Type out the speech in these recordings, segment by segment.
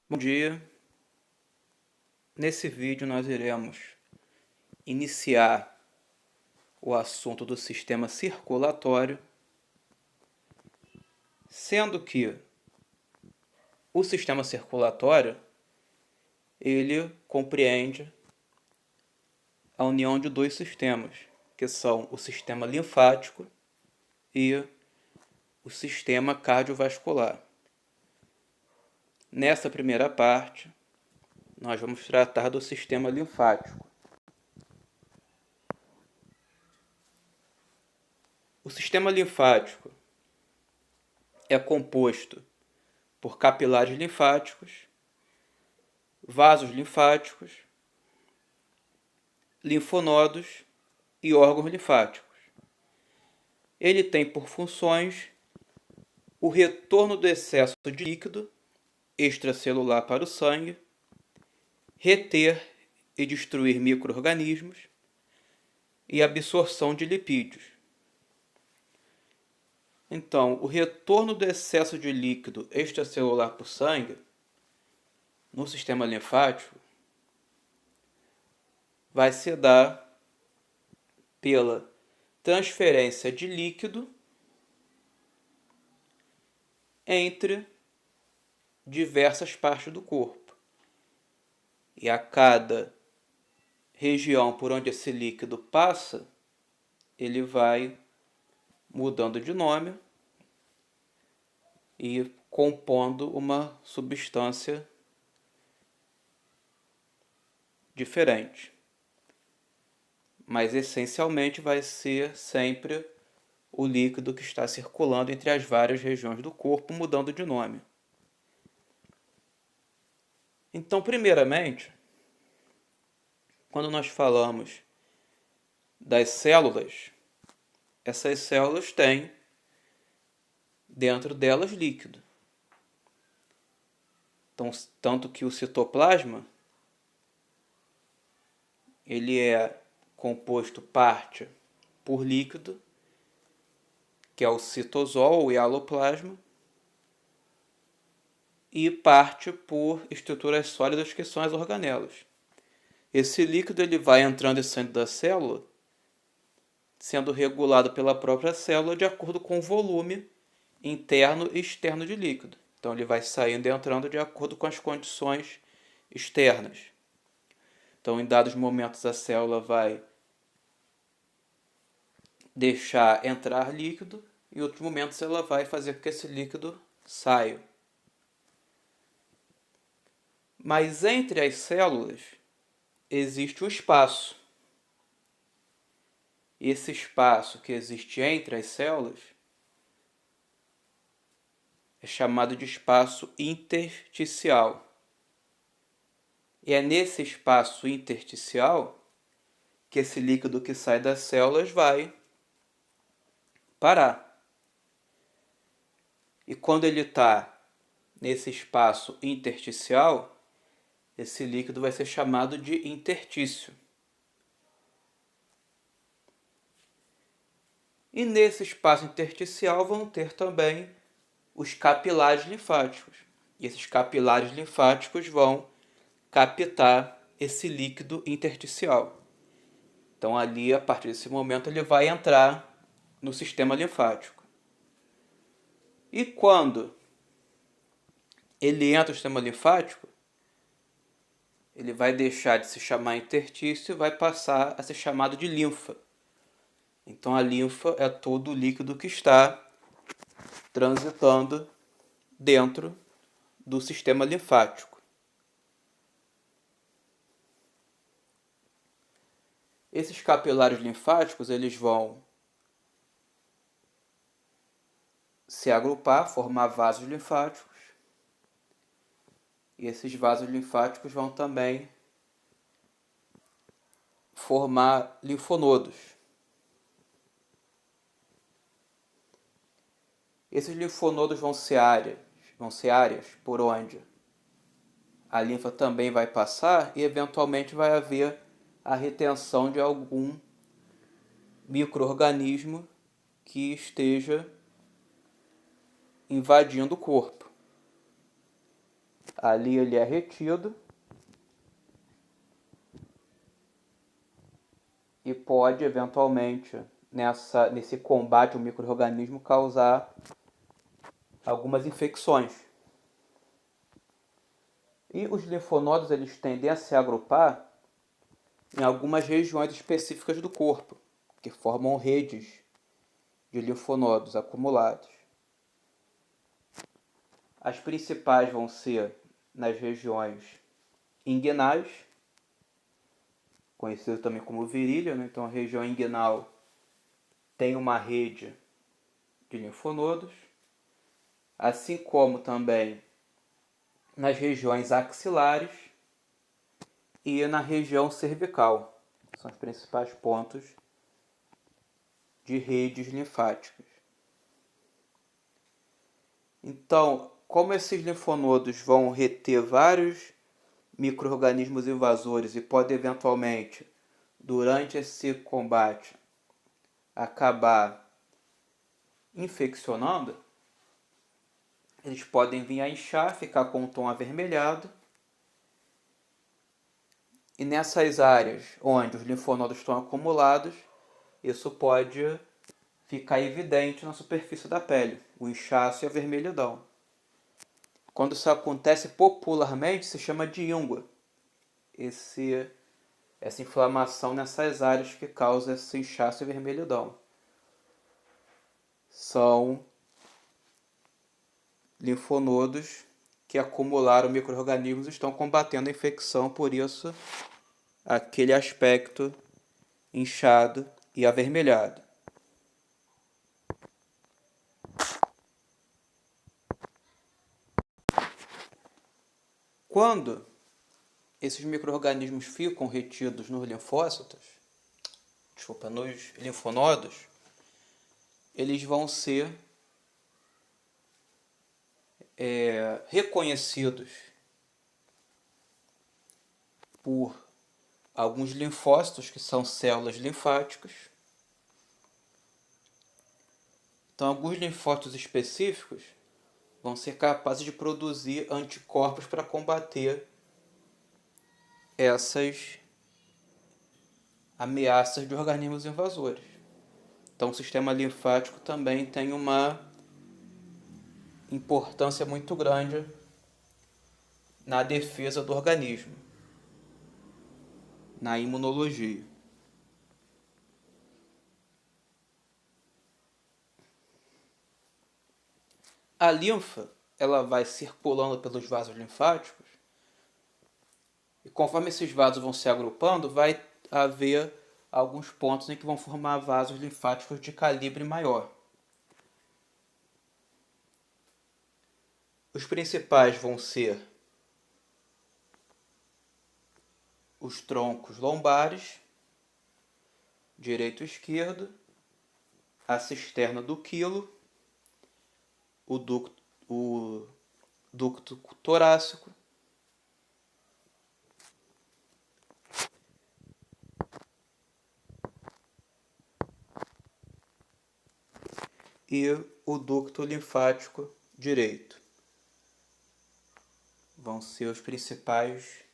Bom dia. Nesse vídeo nós iremos iniciar o assunto do sistema circulatório, sendo que o sistema circulatório ele compreende a união de dois sistemas, que são o sistema linfático e o sistema cardiovascular. Nessa primeira parte, nós vamos tratar do sistema linfático. O sistema linfático é composto por capilares linfáticos, vasos linfáticos, linfonodos e órgãos linfáticos. Ele tem por funções o retorno do excesso de líquido extracelular para o sangue, reter e destruir micro-organismos e absorção de lipídios. Então, o retorno do excesso de líquido extracelular para o sangue no sistema linfático vai se dar pela transferência de líquido entre diversas partes do corpo. E a cada região por onde esse líquido passa, ele vai mudando de nome e compondo uma substância diferente. Mas essencialmente vai ser sempre o líquido que está circulando entre as várias regiões do corpo, mudando de nome. Então, primeiramente, quando nós falamos das células, essas células têm dentro delas líquido. Então, tanto que o citoplasma ele é composto parte por líquido, que é o citosol ou hialoplasma, e parte por estruturas sólidas, que são as organelas. Esse líquido ele vai entrando e saindo da célula, sendo regulado pela própria célula de acordo com o volume interno e externo de líquido. Então ele vai saindo e entrando de acordo com as condições externas. Então, em dados momentos, a célula vai deixar entrar líquido, e em outros momentos ela vai fazer com que esse líquido saia. Mas entre as células existe um espaço. Esse espaço que existe entre as células é chamado de espaço intersticial. E é nesse espaço intersticial que esse líquido que sai das células vai parar. E quando ele está nesse espaço intersticial, esse líquido vai ser chamado de interstício. E nesse espaço intersticial vão ter também os capilares linfáticos. E esses capilares linfáticos vão captar esse líquido intersticial. Então ali, a partir desse momento, ele vai entrar no sistema linfático. E quando ele entra no sistema linfático, ele vai deixar de se chamar interstício e vai passar a ser chamado de linfa. Então a linfa é todo o líquido que está transitando dentro do sistema linfático. Esses capilares linfáticos eles vão se agrupar, formar vasos linfáticos. E esses vasos linfáticos vão também formar linfonodos. Esses linfonodos vão ser áreas por onde a linfa também vai passar e eventualmente vai haver a retenção de algum micro-organismo que esteja invadindo o corpo. Ali ele é retido e pode, eventualmente, nesse combate ao micro-organismo, causar algumas infecções. E os linfonodos eles tendem a se agrupar em algumas regiões específicas do corpo, que formam redes de linfonodos acumulados. As principais vão ser nas regiões inguinais, conhecido também como virilha, né? Então a região inguinal tem uma rede de linfonodos, assim como também nas regiões axilares e na região cervical. São os principais pontos de redes linfáticas. Então, como esses linfonodos vão reter vários micro-organismos invasores e podem eventualmente, durante esse combate, acabar infeccionando, eles podem vir a inchar, ficar com um tom avermelhado. E nessas áreas onde os linfonodos estão acumulados, isso pode ficar evidente na superfície da pele, o inchaço e a vermelhidão. Quando isso acontece popularmente, se chama de íngua. Essa inflamação nessas áreas que causa esse inchaço e vermelhidão. São linfonodos que acumularam micro-organismos e estão combatendo a infecção, por isso aquele aspecto inchado e avermelhado. Quando esses micro-organismos ficam retidos nos linfócitos, nos linfonodos, eles vão ser reconhecidos por alguns linfócitos, que são células linfáticas. Então, alguns linfócitos específicos vão ser capazes de produzir anticorpos para combater essas ameaças de organismos invasores. Então, o sistema linfático também tem uma importância muito grande na defesa do organismo, na imunologia. A linfa, ela vai circulando pelos vasos linfáticos e conforme esses vasos vão se agrupando, vai haver alguns pontos em que vão formar vasos linfáticos de calibre maior. Os principais vão ser os troncos lombares, direito e esquerdo, a cisterna do quilo, o ducto torácico, e o ducto linfático direito. Vão ser os principais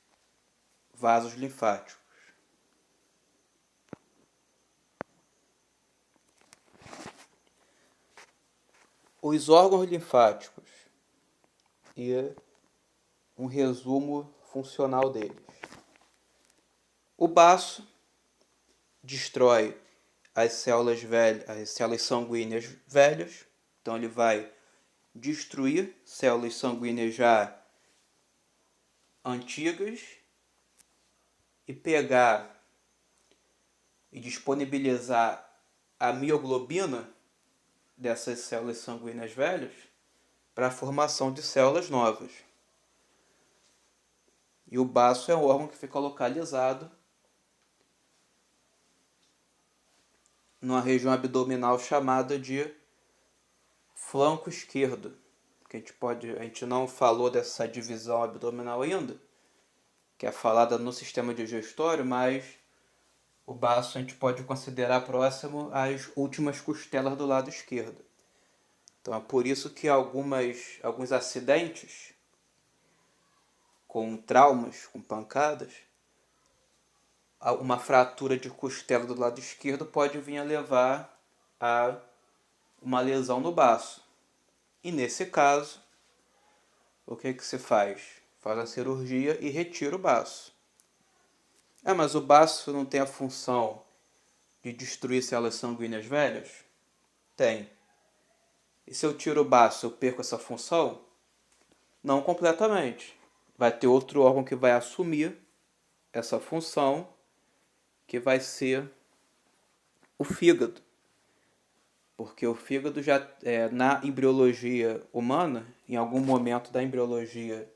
vasos linfáticos. Os órgãos linfáticos e um resumo funcional deles. O baço destrói as células sanguíneas velhas, então ele vai destruir células sanguíneas já antigas e pegar e disponibilizar a mioglobina dessas células sanguíneas velhas para a formação de células novas. E o baço é um órgão que fica localizado numa região abdominal chamada de flanco esquerdo. Que a gente não falou dessa divisão abdominal ainda, que é falada no sistema digestório, mas o baço a gente pode considerar próximo às últimas costelas do lado esquerdo. Então é por isso que alguns acidentes com traumas, com pancadas, uma fratura de costela do lado esquerdo pode vir a levar a uma lesão no baço. E nesse caso, o que se faz? Faz a cirurgia e retira o baço. Mas o baço não tem a função de destruir células sanguíneas velhas? Tem. E se eu tiro o baço, eu perco essa função? Não completamente. Vai ter outro órgão que vai assumir essa função, que vai ser o fígado. Porque o fígado já, na embriologia humana, em algum momento da embriologia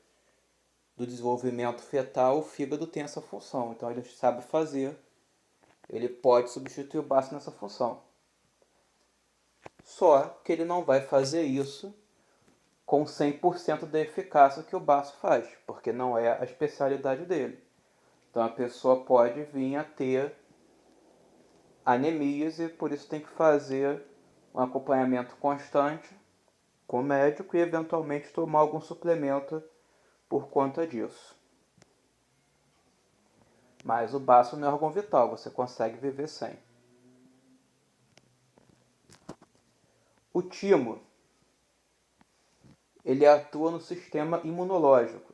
do desenvolvimento fetal, o fígado tem essa função. Então ele sabe fazer, ele pode substituir o baço nessa função. Só que ele não vai fazer isso com 100% da eficácia que o baço faz, porque não é a especialidade dele. Então a pessoa pode vir a ter anemias e por isso tem que fazer um acompanhamento constante com o médico e eventualmente tomar algum suplemento por conta disso. Mas o baço não é órgão vital, você consegue viver sem. O timo, ele atua no sistema imunológico.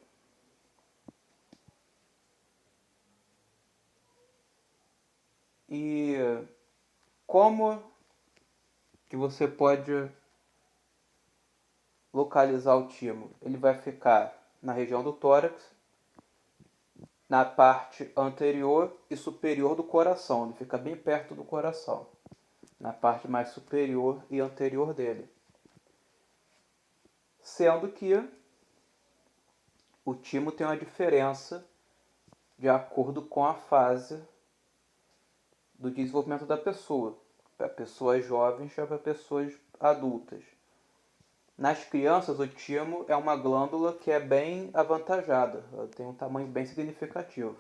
E como que você pode localizar o timo? Ele vai ficar na região do tórax, na parte anterior e superior do coração. Ele fica bem perto do coração, na parte mais superior e anterior dele. Sendo que o timo tem uma diferença de acordo com a fase do desenvolvimento da pessoa, para pessoas jovens e para pessoas adultas. Nas crianças, o timo é uma glândula que é bem avantajada, ela tem um tamanho bem significativo.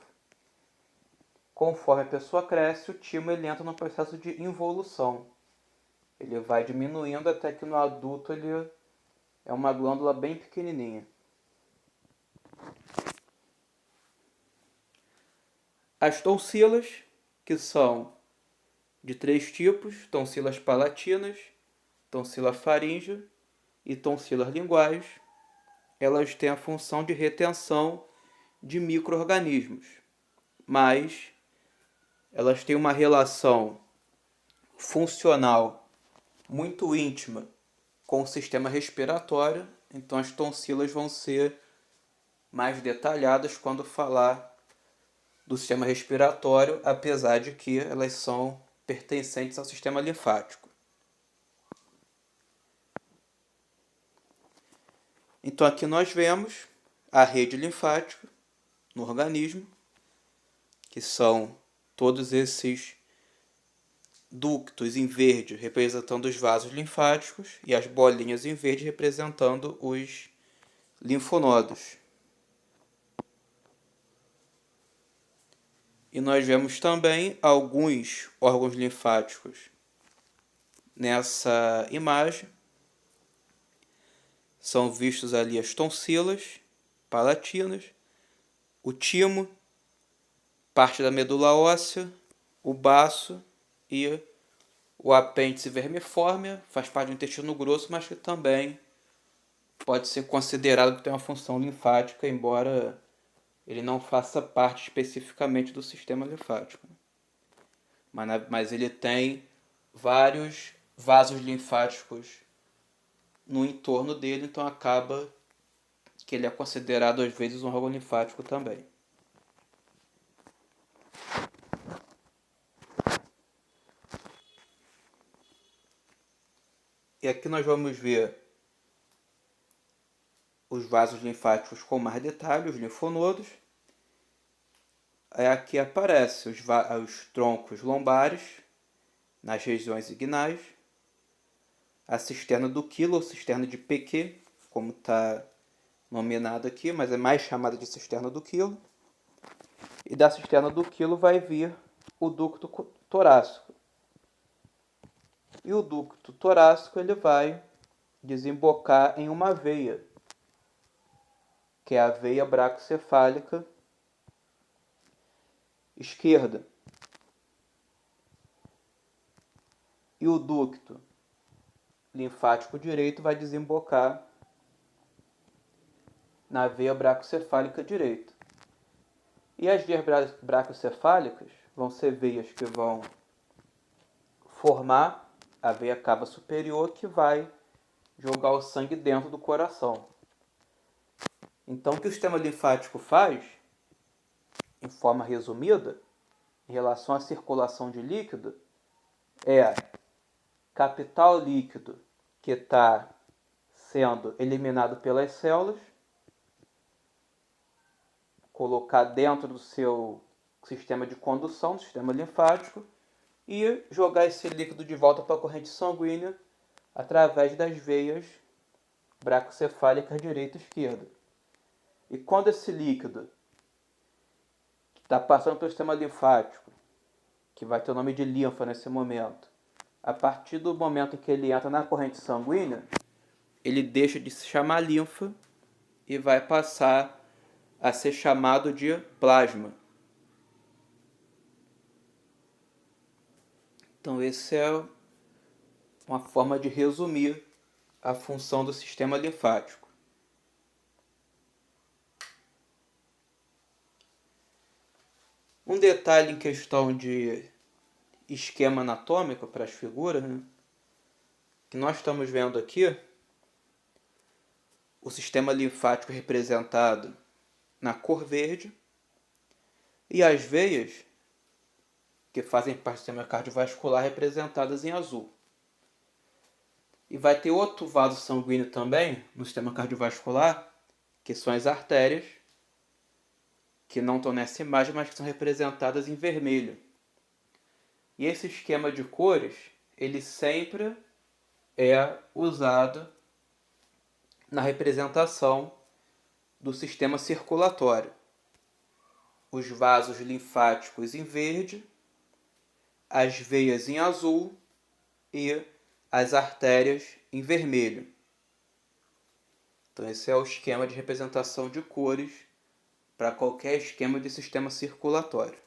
Conforme a pessoa cresce, o timo ele entra no processo de involução. Ele vai diminuindo até que no adulto ele é uma glândula bem pequenininha. As tonsilas, que são de 3 tipos: tonsilas palatinas, tonsila faríngea e tonsilas linguais, elas têm a função de retenção de micro-organismos, mas elas têm uma relação funcional muito íntima com o sistema respiratório, então as tonsilas vão ser mais detalhadas quando falar do sistema respiratório, apesar de que elas são pertencentes ao sistema linfático. Então aqui nós vemos a rede linfática no organismo, que são todos esses ductos em verde representando os vasos linfáticos e as bolinhas em verde representando os linfonodos. E nós vemos também alguns órgãos linfáticos nessa imagem. São vistos ali as tonsilas palatinas, o timo, parte da medula óssea, o baço e o apêndice vermiforme, faz parte do intestino grosso, mas que também pode ser considerado que tem uma função linfática, embora ele não faça parte especificamente do sistema linfático. Mas ele tem vários vasos linfáticos no entorno dele, então acaba que ele é considerado às vezes um órgão linfático também. E aqui nós vamos ver os vasos linfáticos com mais detalhe, os linfonodos. Aqui aparecem os troncos lombares, nas regiões inguinais, a cisterna do quilo, ou cisterna de Pequet, como está nominado aqui, mas é mais chamada de cisterna do quilo. E da cisterna do quilo vai vir o ducto torácico. E o ducto torácico ele vai desembocar em uma veia. que é a veia bracocefálica esquerda. E o ducto linfático direito vai desembocar na veia bracocefálica direita. E as veias bracocefálicas vão ser veias que vão formar a veia cava superior, que vai jogar o sangue dentro do coração. Então, o que o sistema linfático faz, em forma resumida, em relação à circulação de líquido, é captar o líquido que está sendo eliminado pelas células, colocar dentro do seu sistema de condução, do sistema linfático, e jogar esse líquido de volta para a corrente sanguínea através das veias bracocefálicas direita e esquerda. E quando esse líquido está passando pelo sistema linfático, que vai ter o nome de linfa nesse momento, a partir do momento em que ele entra na corrente sanguínea, ele deixa de se chamar linfa e vai passar a ser chamado de plasma. Então, essa é uma forma de resumir a função do sistema linfático. Um detalhe em questão de esquema anatômico para as figuras, né, que nós estamos vendo aqui, o sistema linfático representado na cor verde e as veias que fazem parte do sistema cardiovascular representadas em azul. E vai ter outro vaso sanguíneo também no sistema cardiovascular, que são as artérias, que não estão nessa imagem, mas que são representadas em vermelho. E esse esquema de cores, ele sempre é usado na representação do sistema circulatório. Os vasos linfáticos em verde, as veias em azul e as artérias em vermelho. Então esse é o esquema de representação de cores para qualquer esquema de sistema circulatório.